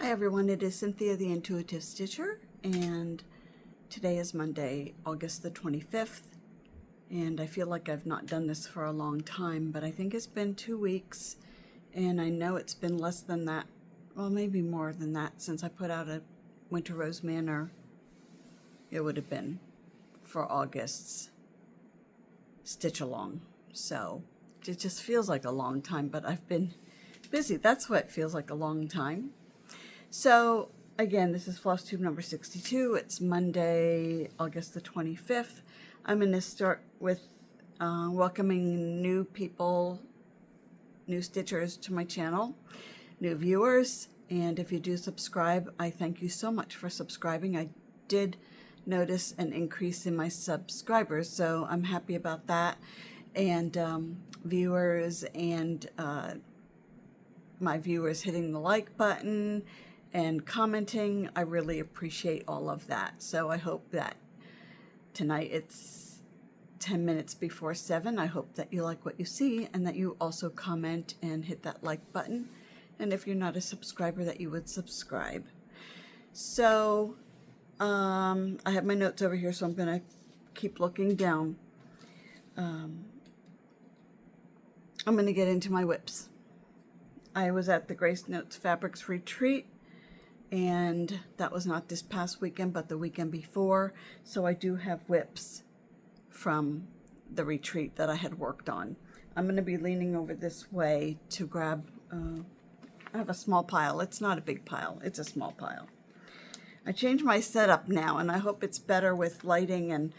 Hi everyone, it is Cynthia the Intuitive Stitcher, and today is Monday, August the 25th, and I feel like I've not done this for a long time, but I think it's been 2 weeks, and I know it's been less than that, well maybe more than that, since I put out a Winter Rose Manor. It would have been for August's stitch along, so it just feels like a long time, but I've been busy. That's what feels like a long time. So again, this is Flosstube number 62. It's Monday, August the 25th. I'm going to start with welcoming new people, new stitchers to my channel, new viewers. And if you do subscribe, I thank you so much for subscribing. I did notice an increase in my subscribers, so I'm happy about that. And viewers and my viewers hitting the like button and commenting, I really appreciate all of that. So I hope that tonight, it's 10 minutes before 7. I hope that you like what you see and that you also comment and hit that like button. And if you're not a subscriber, that you would subscribe. So I have my notes over here, so I'm going to keep looking down. I'm going to get into my WIPs. I was at the Grace Notes Fabrics Retreat, and that was not this past weekend, but the weekend before. So I do have WIPs from the retreat that I had worked on. I'm going to be leaning over this way to grab, I have a small pile. It's not a big pile, it's a small pile. I changed my setup now, and I hope it's better with lighting, and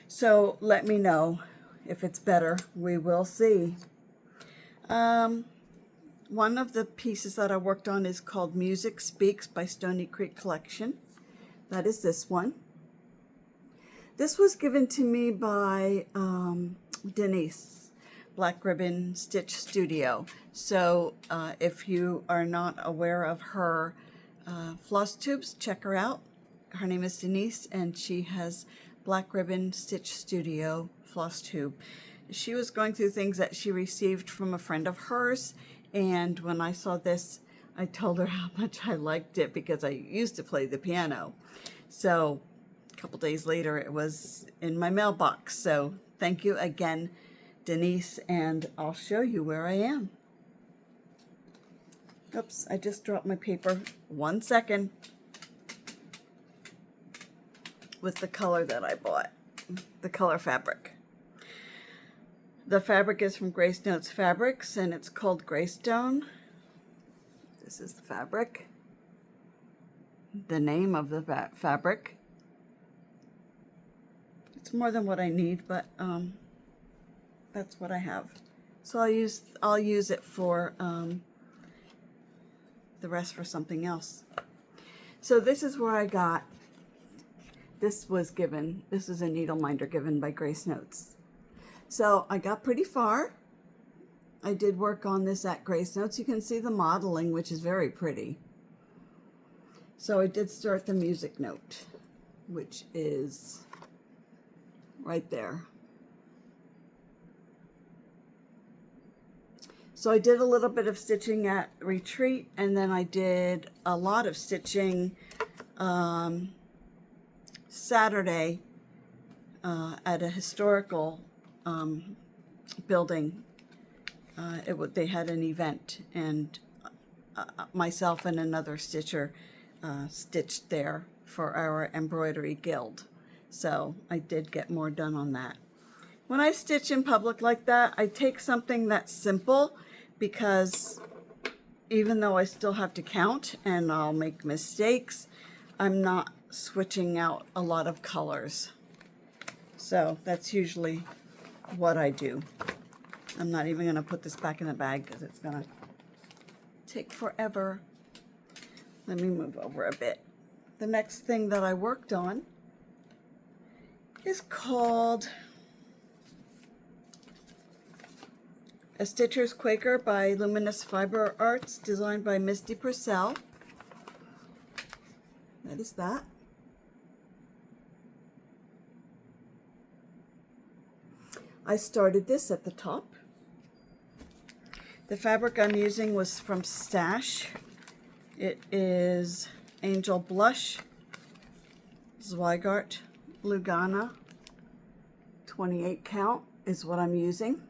so let me know if it's better. We will see. One of the pieces that I worked on is called Music Speaks by Stoney Collection. That is this one. This was given to me by Denise, Black Ribbon Stitch Studio. So if you are not aware of her Flosstubes, check her out. Her name is Denise, and she has Black Ribbon Stitch Studio Flosstube. She was going through things that she received from a friend of hers, and when I saw this, I told her how much I liked it because I used to play the piano. So a couple days later, it was in my mailbox. So thank you again, Denise, and I'll show you where I am. Oops, I just dropped my paper. 1 second. With the color that I bought, the color fabric. The fabric is from Grace Notes Fabrics, and it's called Greystone. This is the fabric. The name of the fabric. It's more than what I need, but that's what I have. So I'll use it for the rest for something else. So this is where I got. This was given. This is a needle minder given by Grace Notes. So I got pretty far. I did work on this at Grace Notes. You can see the modeling, which is very pretty. So I did start the music note, which is right there. So I did a little bit of stitching at retreat, and then I did a lot of stitching Saturday at a historical building. They had an event, and myself and another stitcher stitched there for our embroidery guild. So I did get more done on that. When I stitch in public like that, I take something that's simple, because even though I still have to count and I'll make mistakes, I'm not switching out a lot of colors. So that's usually what I do. I'm not even going to put this back in the bag because it's going to take forever. Let me move over a bit. The next thing that I worked on is called A Stitcher's Quaker by Luminous Fiber Arts, designed by Misty Purcell. That is that. I started this at the top. The fabric I'm using was from Stash, It is Angel Blush, Zweigart Lugana, 28 count is what I'm using.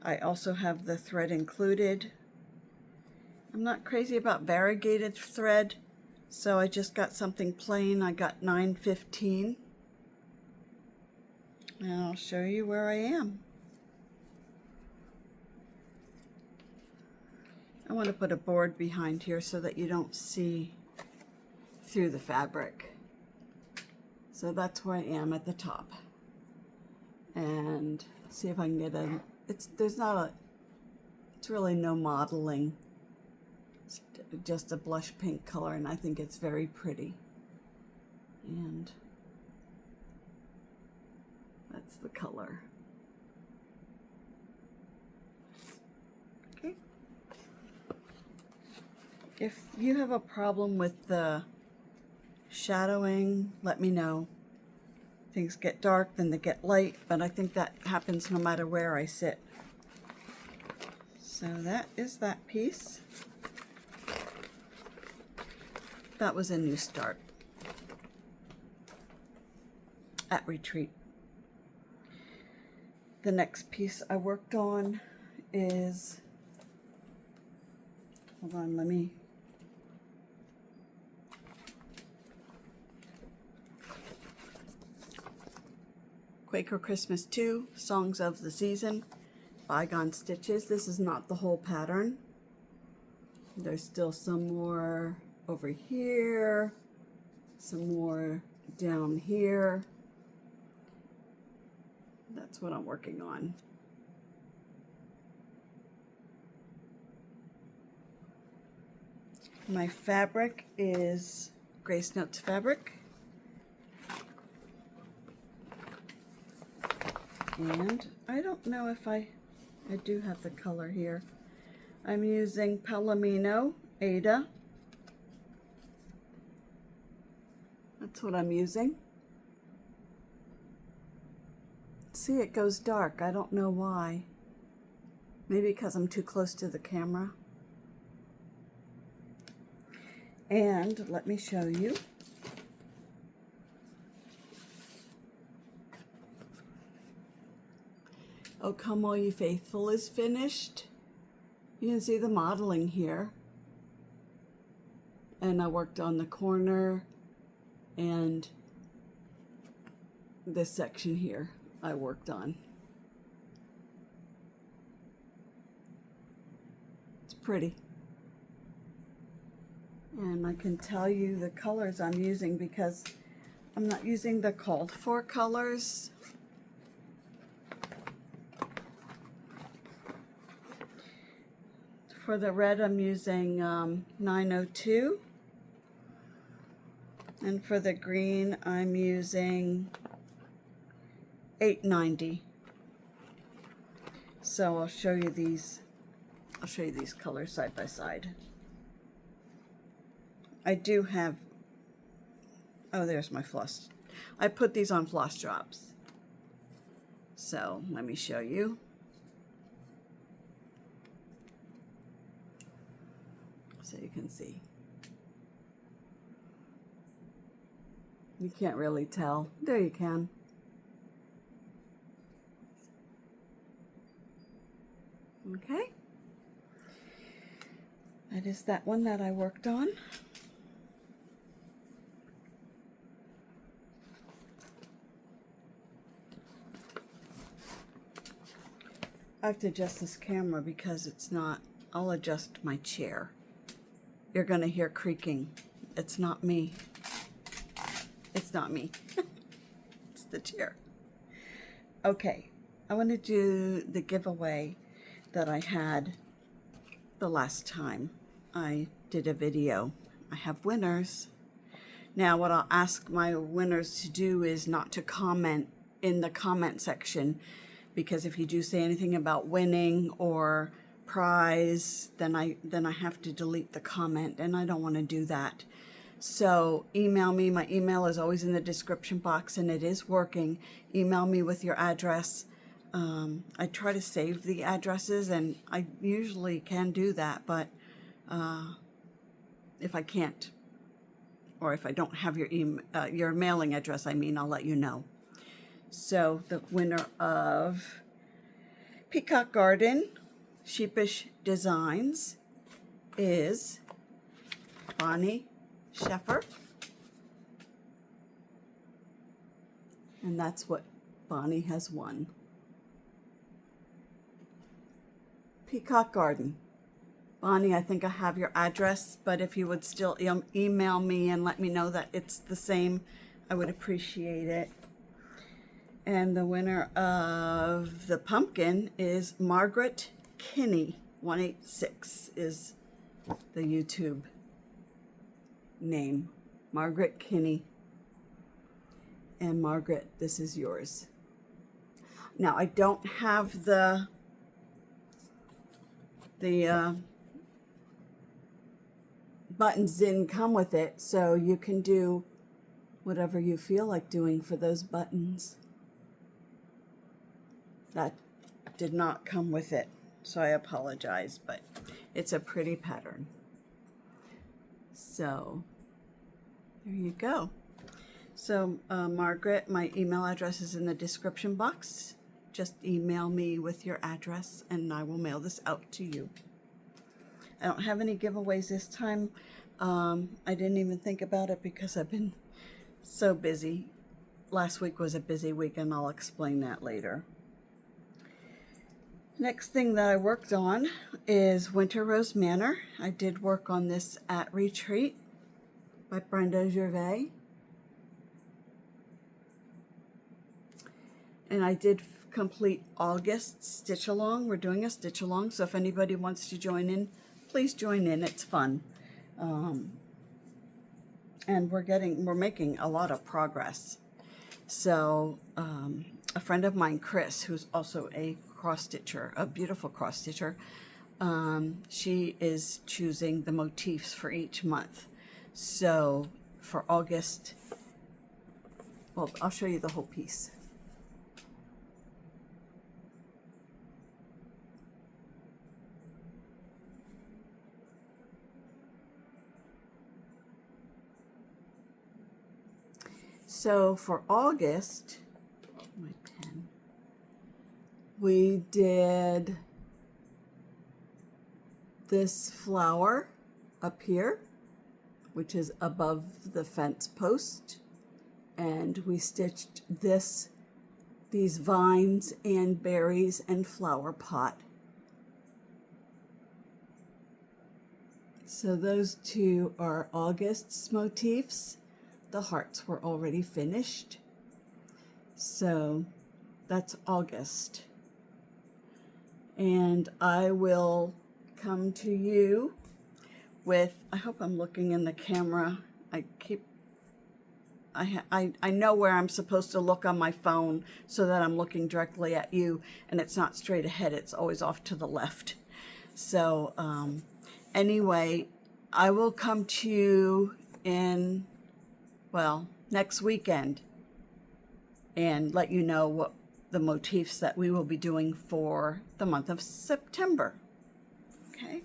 I also have the thread included. I'm not crazy about variegated thread, so I just got something plain. I got 915. And I'll show you where I am. I want to put a board behind here so that you don't see through the fabric. So that's where I am at the top. And see if I can get a, it's really no modeling. It's just a blush pink color, and I think it's very pretty. And that's the color. Okay. If you have a problem with the shadowing, let me know. Things get dark, then they get light, but I think that happens no matter where I sit. So that is that piece. That was a new start at retreat. The next piece I worked on is, hold on, let me, Quaker Christmas 2, Songs of the Season, ByGone stitches. This is not the whole pattern. There's still some more over here, some more down here. That's what I'm working on. My fabric is Grace Notes fabric. And I don't know if I do have the color here. I'm using Palomino Ada. That's what I'm using. See, it goes dark. I don't know why. Maybe because I'm too close to the camera. And let me show you. Oh, Come All Ye Faithful is finished. You can see the modeling here. And I worked on the corner and this section here I worked on. It's pretty. And I can tell you the colors I'm using because I'm not using the called for colors. For the red, I'm using 902. And for the green, I'm using 890. So I'll show you these colors side by side. I do have, oh, there's my floss. I put these on floss drops. So let me show you. So you can see. You can't really tell. There you can. Okay. That is that one that I worked on. I have to adjust this camera because it's not, I'll adjust my chair. You're going to hear creaking. It's not me. It's not me. It's the chair. Okay, I want to do the giveaway that I had the last time I did a video. I have winners. Now what I'll ask my winners to do is not to comment in the comment section, because if you do say anything about winning or prize, then I have to delete the comment, and I don't want to do that. So email me. My email is always in the description box, and it is working. Email me with your address. I try to save the addresses, and I usually can do that, but if I can't, or if I don't have your mailing address, I mean, I'll let you know. So the winner of Peacock Garden Sheepish Designs is Bonnie Sheffer. And that's what Bonnie has won. Peacock Garden. Bonnie, I think I have your address, but if you would still email me and let me know that it's the same, I would appreciate it. And the winner of the pumpkin is Margaret Kinney. 186 is the YouTube name. Margaret Kinney. And Margaret, this is yours. Now, I don't have the buttons didn't come with it, so you can do whatever you feel like doing for those buttons. That did not come with it, so I apologize, but it's a pretty pattern. So there you go. So Margaret, my email address is in the description box. Just email me with your address and I will mail this out to you. I don't have any giveaways this time. I didn't even think about it because I've been so busy. Last week was a busy week and I'll explain that later. Next thing that I worked on is Winter Rose Manor. I did work on this at Retreat by Brenda Gervais. And I did complete August stitch along. We're doing a stitch along, so if anybody wants to join in, please join in. It's fun. And we're making a lot of progress. So a friend of mine, Chris, who's also a cross stitcher, a beautiful cross stitcher, she is choosing the motifs for each month. So for August, well, I'll show you the whole piece. So for August, my pen, we did this flower up here, which is above the fence post, and we stitched these vines and berries and flower pot. So those two are August's motifs. The hearts were already finished. So that's August. And I will come to you with, I hope I'm looking in the camera. I know where I'm supposed to look on my phone so that I'm looking directly at you and it's not straight ahead, it's always off to the left. So anyway, I will come to you in, well, next weekend and let you know what the motifs that we will be doing for the month of September. Okay,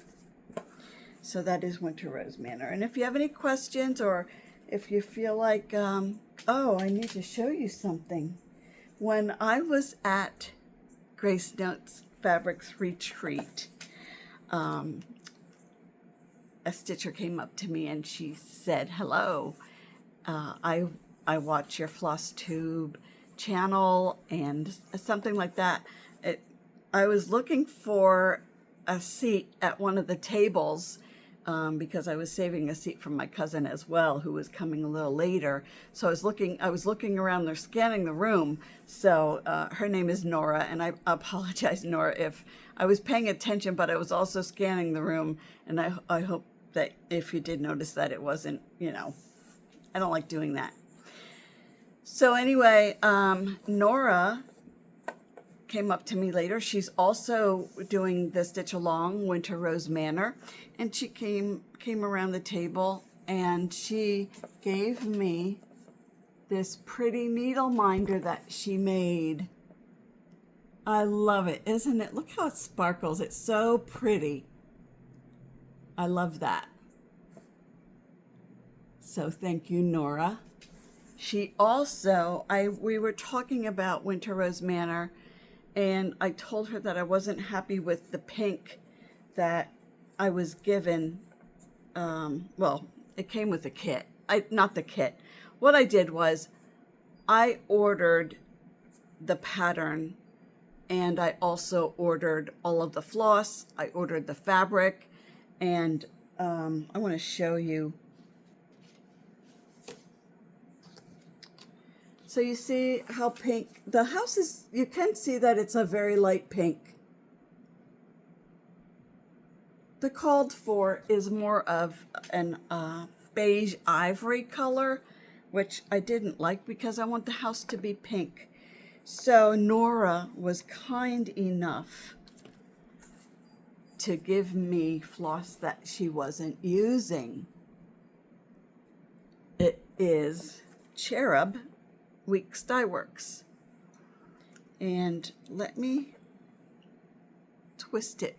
so that is Winter Rose Manor. And if you have any questions or if you feel like, oh, I need to show you something. When I was at Grace Notes Fabrics Retreat, a stitcher came up to me and she said, hello. I watch your Flosstube channel and something like that. I was looking for a seat at one of the tables because I was saving a seat from my cousin as well, who was coming a little later. So I was looking around there, scanning the room. So her name is Nora, and I apologize, Nora, if I was paying attention, but I was also scanning the room, and I hope that if you did notice that it wasn't, you know, I don't like doing that. So anyway, Nora came up to me later. She's also doing the Stitch Along Winter Rose Manor, and she came around the table and she gave me this pretty needle minder that she made I love it, isn't it? Look how it sparkles. It's so pretty. I love that. So thank you, Nora. She also, we were talking about Winter Rose Manor, and I told her that I wasn't happy with the pink that I was given. Well, it came with the kit. Not the kit. What I did was I ordered the pattern, and I also ordered all of the floss. I ordered the fabric, and I want to show you. So you see how pink the house is. You can see that it's a very light pink. The called for is more of an beige ivory color, which I didn't like because I want the house to be pink. So Nora was kind enough to give me floss that she wasn't using. It is Cherub Weeks Dye Works. And let me twist it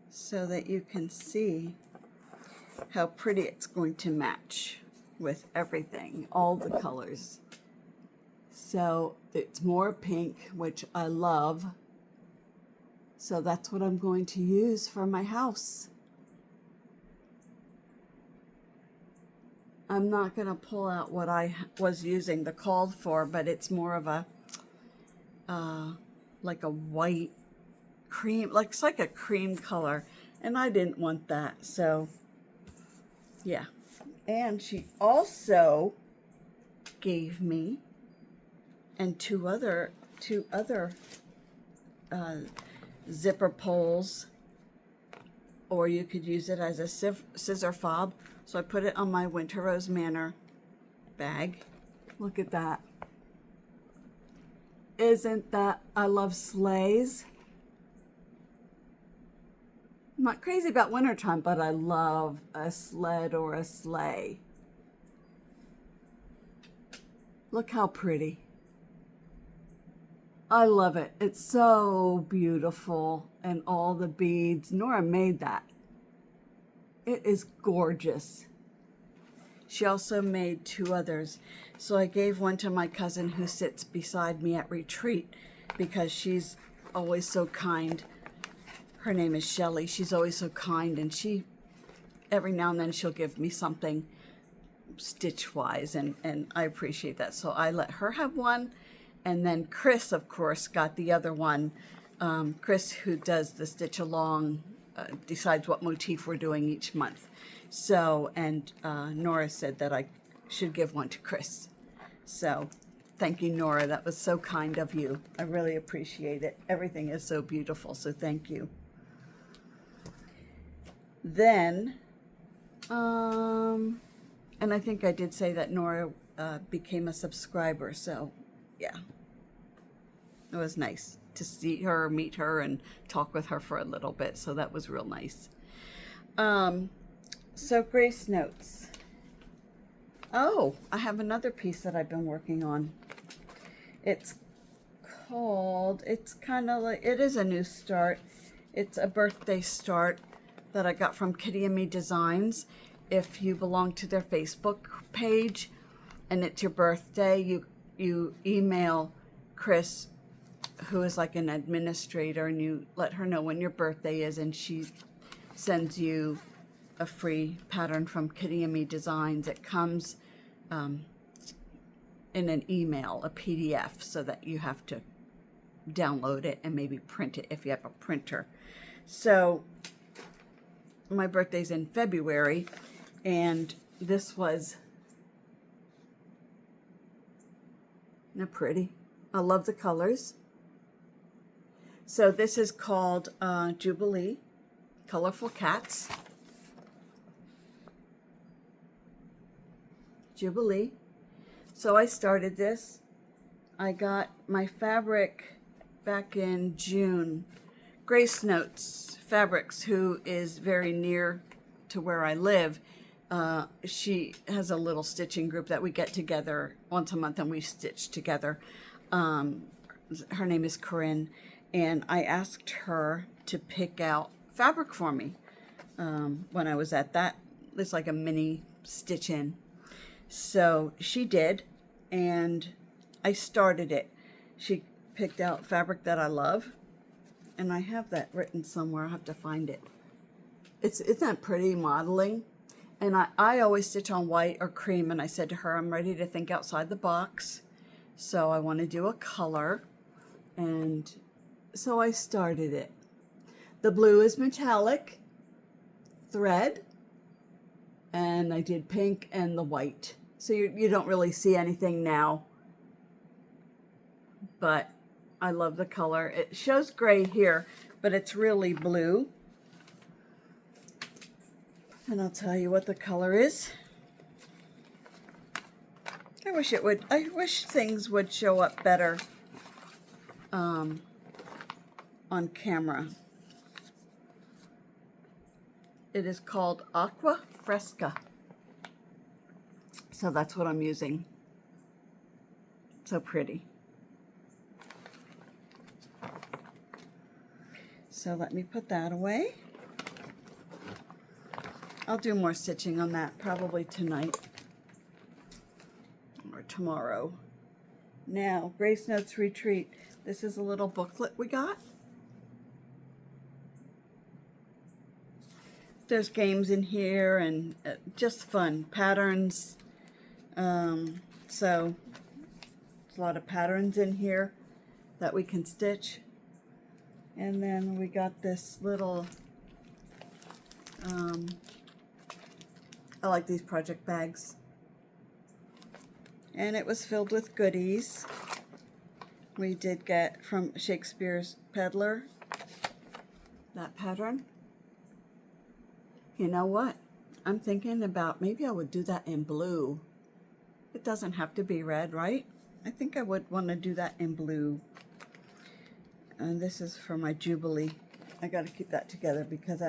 so that you can see how pretty it's going to match with everything, all the colors. So it's more pink, which I love. So that's what I'm going to use for my house. I'm not going to pull out what I was using the called for, but it's more of a, like a white cream, like it's like a cream color. And I didn't want that, so yeah. And she also gave me and two other zipper pulls, or you could use it as a scissor fob. So I put it on my Winter Rose Manor bag. Look at that. Isn't that, I love sleighs. I'm not crazy about wintertime, but I love a sled or a sleigh. Look how pretty. I love it. It's so beautiful, and all the beads. Nora made that. It is gorgeous. She also made two others. So I gave one to my cousin who sits beside me at retreat because she's always so kind. Her name is Shelley. She's always so kind, and she, every now and then she'll give me something stitch-wise, and I appreciate that. So I let her have one, and then Chris, of course, got the other one. Chris, who does the stitch along, decides what motif we're doing each month. So, and Nora said that I should give one to Chris. So thank you, Nora. That was so kind of you. I really appreciate it. Everything is so beautiful, so thank you. Then, and I think I did say that Nora became a subscriber, so yeah. It was nice to see her, meet her, and talk with her for a little bit, so that was real nice. So Grace Notes. Oh, I have another piece that I've been working on. It's called, it's kind of like, it is a new start. It's a birthday start that I got from Kitty and Me Designs. If you belong to their Facebook page and it's your birthday, you email Chris, who is like an administrator, and you let her know when your birthday is, and she sends you a free pattern from Kitty and Me Designs. It comes in an email, a PDF, so that you have to download it and maybe print it if you have a printer. So my birthday's in February, and this was, isn't it pretty? I love the colors. So this is called Jubilee, Colorful Cats. Jubilee. So I started this. I got my fabric back in June. Grace Notes Fabrics, who is very near to where I live, she has a little stitching group that we get together once a month and we stitch together. her name is Corinne, and I asked her to pick out fabric for me when I was at that. It's like a mini stitch in. So she did, and I started it. She picked out fabric that I love, and I have that written somewhere. I'll have to find it. Isn't that pretty modeling? And I always stitch on white or cream, and I said to her, I'm ready to think outside the box. So I want to do a color, and so I started it. The blue is metallic thread, and I did pink and the white. So you don't really see anything now, but I love the color. It shows gray here, but it's really blue. And I'll tell you what the color is. I wish things would show up better on camera. It is called Aqua Fresca. So that's what I'm using. So pretty. So let me put that away. I'll do more stitching on that probably tonight or tomorrow. Now, Grace Notes Retreat. This is a little booklet we got. There's games in here and just fun patterns. So there's a lot of patterns in here that we can stitch. And then we got this little, I like these project bags. And it was filled with goodies. We did get from Shakespeare's Peddler that pattern. You know what? I'm thinking about maybe I would do that in blue. It doesn't have to be red, right? I think I would want to do that in blue. And this is for my Jubilee. I got to keep that together because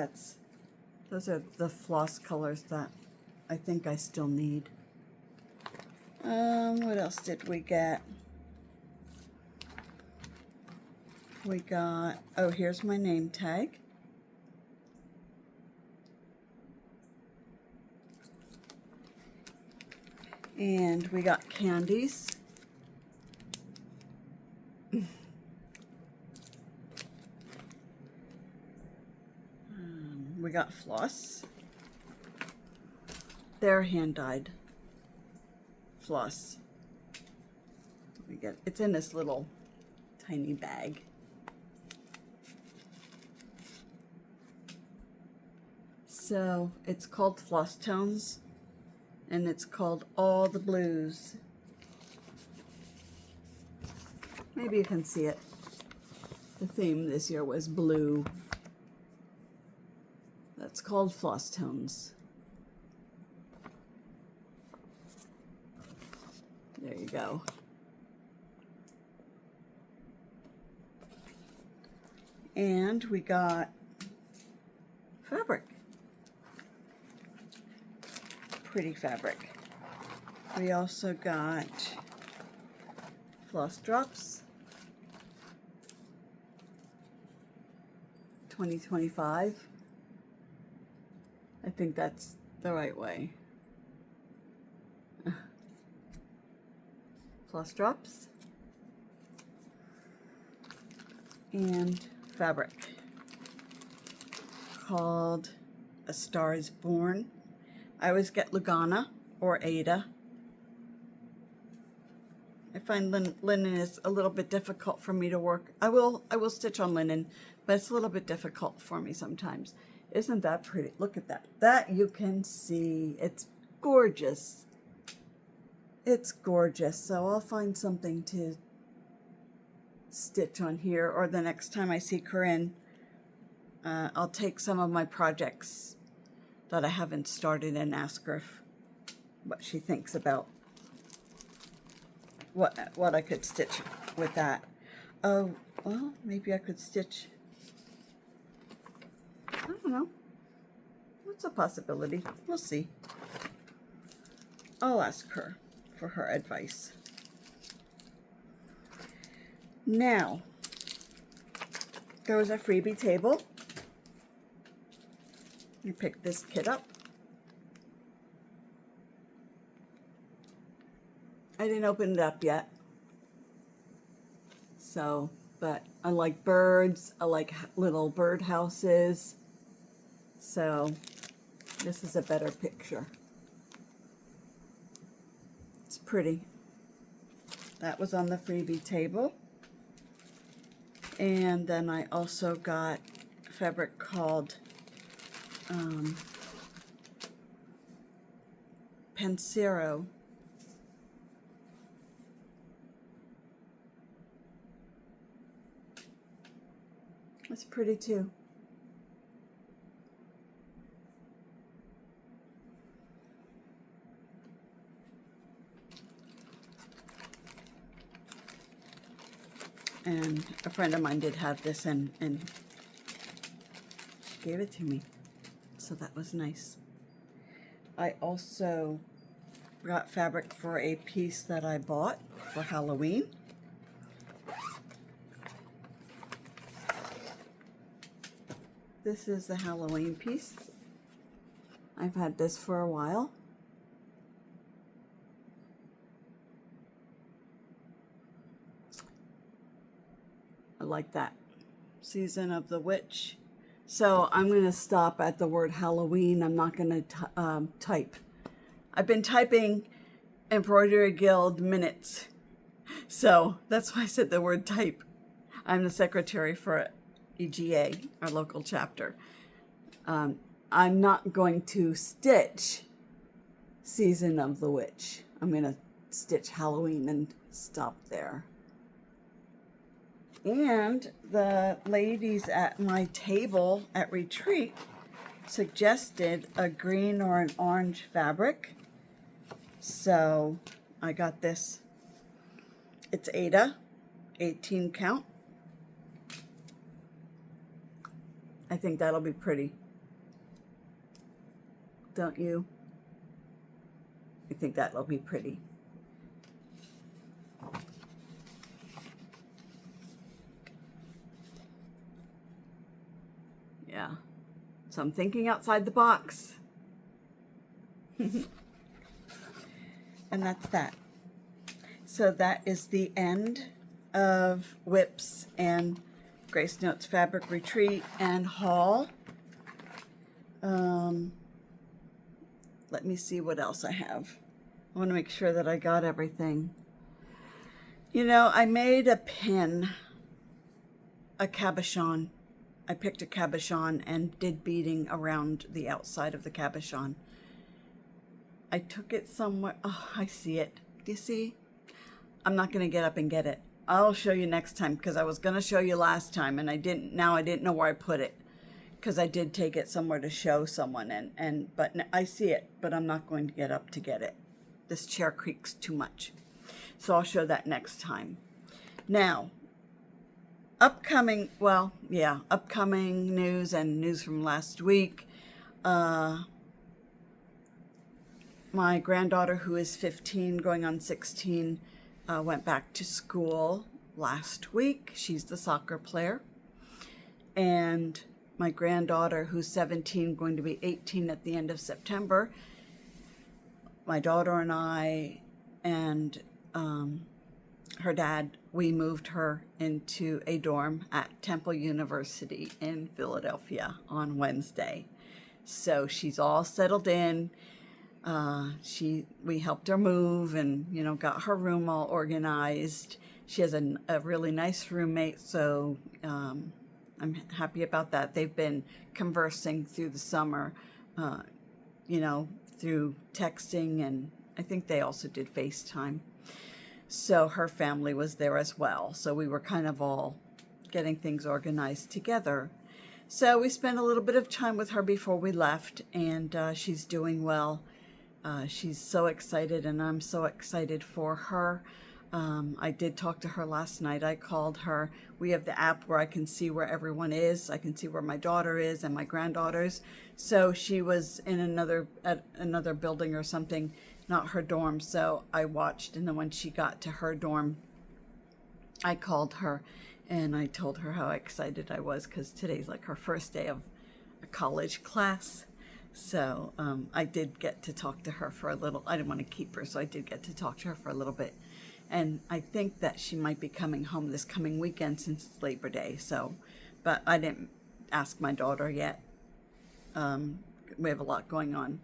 those are the floss colors that I think I still need. What else did we get? We got, oh, here's my name tag. And we got candies. We got floss. They're hand-dyed floss. It's in this little tiny bag. So it's called Floss Tones, and it's called All the Blues. Maybe you can see it. The theme this year was blue. That's called Floss Tones. There you go. And we got fabric. Pretty fabric. We also got floss drops. 2025. I think that's the right way. Floss drops. And fabric called A Star is Born. I always get Lugana or Ada. I find linen is a little bit difficult for me to work. I will stitch on linen, but it's a little bit difficult for me sometimes. Isn't that pretty? Look at that. That you can see. It's gorgeous. It's gorgeous. So I'll find something to stitch on here, or the next time I see Corinne, I'll take some of my projects that I haven't started and ask her what she thinks about what I could stitch with that. Oh, well, maybe I could stitch, I don't know. What's a possibility? We'll see. I'll ask her for her advice. Now, there was a freebie table. You pick this kit up. I didn't open it up yet. So, but I like birds. I like little bird houses. So, this is a better picture. It's pretty. That was on the freebie table. And then I also got fabric called Pensero. It's pretty too. And a friend of mine did have this and she gave it to me. So that was nice. I also got fabric for a piece that I bought for Halloween. This is the Halloween piece. I've had this for a while. I like that. Season of the Witch. So I'm going to stop at the word Halloween. I'm not going to type. I've been typing Embroidery Guild minutes. So that's why I said the word type. I'm the secretary for EGA, our local chapter. I'm not going to stitch Season of the Witch. I'm going to stitch Halloween and stop there. And the ladies at my table at retreat suggested a green or an orange fabric. So I got this. It's Ada, 18 count. I think that'll be pretty. Don't you? I think that'll be pretty. Yeah. So I'm thinking outside the box. And that's that. So that is the end of WIPs and Grace Notes Fabric Retreat and haul. Let me see what else I have. I want to make sure that I got everything. You know, I made a pin, a cabochon. I picked a cabochon and did beading around the outside of the cabochon. I took it somewhere. Oh, I see it. Do you see? I'm not going to get up and get it. I'll show you next time because I was going to show you last time and I didn't. Now I didn't know where I put it because I did take it somewhere to show someone but I see it, but I'm not going to get up to get it. This chair creaks too much. So I'll show that next time. Now, upcoming news and news from last week. My granddaughter, who is 15, going on 16, went back to school last week. She's the soccer player. And my granddaughter, who's 17, going to be 18 at the end of September, my daughter and I and her dad, we moved her into a dorm at Temple University in Philadelphia on Wednesday. So she's all settled in. We helped her move and, you know, got her room all organized. She has a really nice roommate, so I'm happy about that. They've been conversing through the summer, you know, through texting, and I think they also did FaceTime. So her family was there as well. So we were kind of all getting things organized together. So we spent a little bit of time with her before we left, and she's doing well. She's so excited, and I'm so excited for her. I did talk to her last night. I called her. We have the app where I can see where everyone is. I can see where my daughter is and my granddaughters. So she was in another building or something, not her dorm. So I watched, and then when she got to her dorm, I called her and I told her how excited I was because today's like her first day of a college class. So I did get to talk to her for a little. I didn't want to keep her, so I did get to talk to her for a little bit. And I think that she might be coming home this coming weekend since it's Labor Day. So, but I didn't ask my daughter yet. We have a lot going on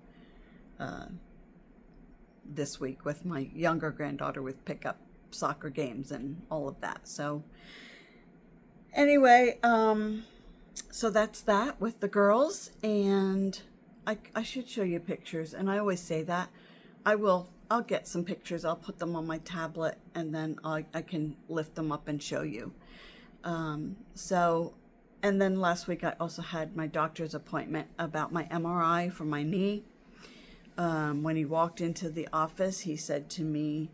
this week with my younger granddaughter with pickup soccer games and all of that. So anyway, so that's that with the girls, and I should show you pictures, and I always say that. I'll get some pictures, I'll put them on my tablet, and then I can lift them up and show you. And then last week I also had my doctor's appointment about my MRI for my knee. When he walked into the office, he said to me,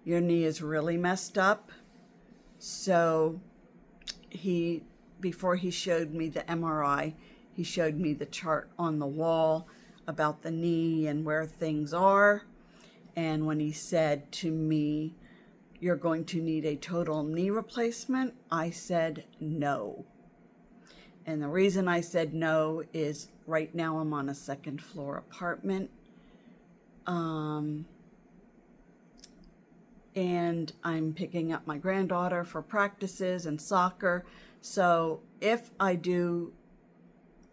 "Your knee is really messed up." So before he showed me the MRI, he showed me the chart on the wall about the knee and where things are. And when he said to me, "You're going to need a total knee replacement," I said no. And the reason I said no is right now I'm on a second floor apartment. And I'm picking up my granddaughter for practices and soccer. So if I do,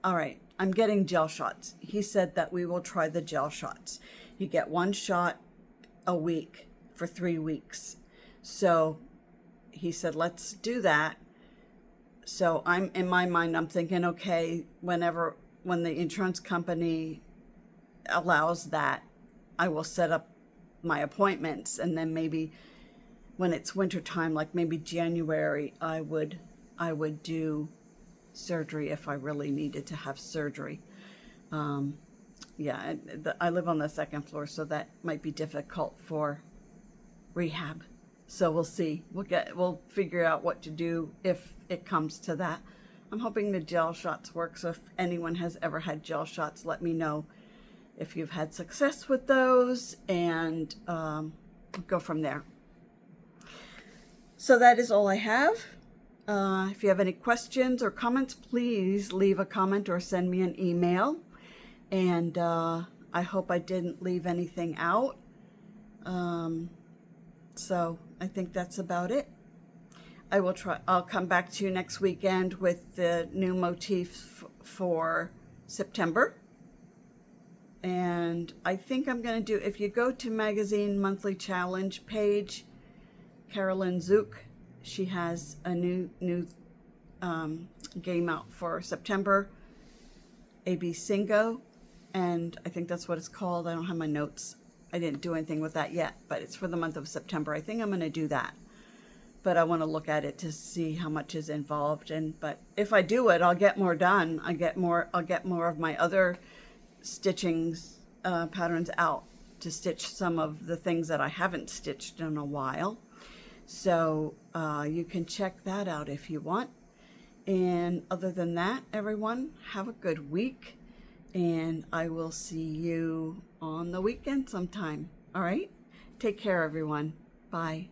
all right, I'm getting gel shots. He said that we will try the gel shots. You get one shot a week for 3 weeks. So he said, let's do that. So in my mind, I'm thinking, okay, when the insurance company allows that, I will set up my appointments, and then maybe when it's winter time, like maybe January, I would do surgery if I really needed to have surgery. Yeah, I live on the second floor, so that might be difficult for rehab. So we'll see. We'll figure out what to do if it comes to that. I'm hoping the gel shots work. So if anyone has ever had gel shots, let me know if you've had success with those, and go from there. So that is all I have. If you have any questions or comments, please leave a comment or send me an email. And I hope I didn't leave anything out. So I think that's about it. I'll come back to you next weekend with the new motif for September. And I think I'm going to do, if you go to Magazine Monthly Challenge page, Carolyn Zook, she has a new game out for September, AB Singo, and I think that's what it's called. I don't have my notes. I didn't do anything with that yet, but it's for the month of September. I think I'm going to do that. But I want to look at it to see how much is involved. But if I do it, I'll get more done. I'll get more of my other stitching patterns out to stitch some of the things that I haven't stitched in a while. So you can check that out if you want. And other than that, everyone, have a good week. And I will see you on the weekend sometime. All right? Take care, everyone. Bye.